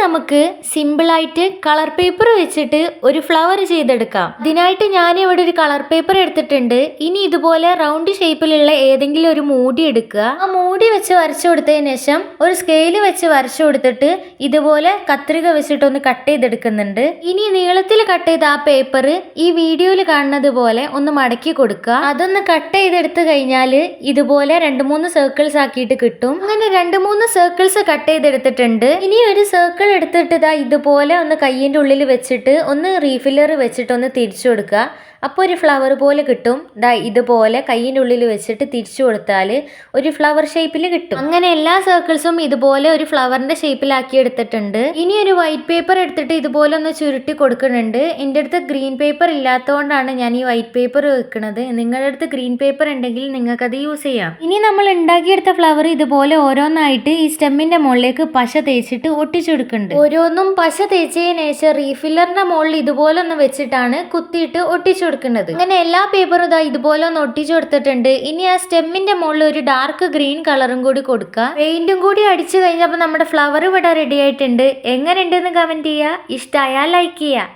നമുക്ക് സിമ്പിളായിട്ട് colour paper വെച്ചിട്ട് ഒരു ഫ്ലവർ ചെയ്തെടുക്കാം. ഇതിനായിട്ട് ഞാൻ ഇവിടെ ഒരു കളർ പേപ്പർ എടുത്തിട്ടുണ്ട്. ഇനി ഇതുപോലെ റൗണ്ട് ഷേപ്പിലുള്ള ഏതെങ്കിലും ഒരു മൂടി എടുക്കുക. ആ മൂടി വെച്ച് വരച്ചു കൊടുത്തതിന് ശേഷം ഒരു സ്കെയില് വെച്ച് വരച്ചു കൊടുത്തിട്ട് ഇതുപോലെ കത്രിക വെച്ചിട്ടൊന്ന് കട്ട് ചെയ്തെടുക്കുന്നുണ്ട്. ഇനി നീളത്തിൽ കട്ട് ചെയ്ത ആ പേപ്പർ ഈ വീഡിയോയിൽ കാണുന്നത് പോലെ ഒന്ന് മടക്കി കൊടുക്കുക. അതൊന്ന് കട്ട് ചെയ്തെടുത്ത് കഴിഞ്ഞാൽ ഇതുപോലെ 2-3 സർക്കിൾസ് ആക്കിയിട്ട് കിട്ടും. അങ്ങനെ 2-3 സർക്കിൾസ് കട്ട് ചെയ്തെടുത്തിട്ടുണ്ട്. ഇനി ഒരു സർക്കിൾ എടുത്തിട്ട് ഇതുപോലെ ഒന്ന് കയ്യിൻ്റെ ഉള്ളിൽ വെച്ചിട്ട് ഒന്ന് റീഫില്ലർ വെച്ചിട്ട് ഒന്ന് തിരിച്ചു കൊടുക്കുക. അപ്പോൾ ഒരു ഫ്ലവർ പോലെ കിട്ടും. ഇതുപോലെ കയ്യിൻ്റെ ഉള്ളിൽ വെച്ചിട്ട് തിരിച്ചു കൊടുത്താൽ ഒരു ഫ്ലവർ ഷേപ്പിൽ കിട്ടും. അങ്ങനെ എല്ലാ സർക്കിൾസും ഇതുപോലെ ഒരു ഫ്ലവറിന്റെ ഷേപ്പിലാക്കി എടുത്തിട്ടുണ്ട്. ഇനി ഒരു വൈറ്റ് പേപ്പർ എടുത്തിട്ട് ഇതുപോലെ ഒന്ന് ചുരുട്ടി കൊടുക്കുന്നുണ്ട്. എൻ്റെ അടുത്ത് ഗ്രീൻ പേപ്പർ ഇല്ലാത്തതുകൊണ്ടാണ് ഞാൻ ഈ വൈറ്റ് പേപ്പർ വെക്കുന്നത്. നിങ്ങളുടെ അടുത്ത് ഗ്രീൻ പേപ്പർ ഉണ്ടെങ്കിൽ നിങ്ങൾക്കത് യൂസ് ചെയ്യാം. ഇനി നമ്മൾ ഉണ്ടാക്കിയെടുത്ത ഫ്ലവർ ഇതുപോലെ ഓരോന്നായിട്ട് ഈ സ്റ്റെമ്മിന്റെ മുകളിലേക്ക് പശ തേച്ചിട്ട് ഒട്ടിച്ചെടുക്കുന്നുണ്ട്. ഓരോന്നും പശ തേച്ചതിന് ശേഷം റീഫില്ലറിന്റെ മുകളിൽ ഇതുപോലെ ഒന്ന് വെച്ചിട്ടാണ് കുത്തിയിട്ട് ഒട്ടിച്ചു കൊടുക്കുന്നത്. അങ്ങനെ എല്ലാ പേപ്പറും ഇതുപോലെ ഒന്ന് ഒട്ടിച്ചു കൊടുത്തിട്ടുണ്ട്. ഇനി ആ സ്റ്റെമ്മിന്റെ മുകളിൽ ഒരു ഡാർക്ക് ഗ്രീൻ കളറും കൂടി കൊടുക്കുക. പെയിന്റും കൂടി അടിച്ചു കഴിഞ്ഞപ്പോൾ നമ്മുടെ ഫ്ലവർ ഇവിടെ റെഡി ആയിട്ടുണ്ട്. എങ്ങനെയുണ്ടെന്ന് കമന്റ് ചെയ്യുക. ഇഷ്ടമായാൽ ലൈക്ക് ചെയ്യുക.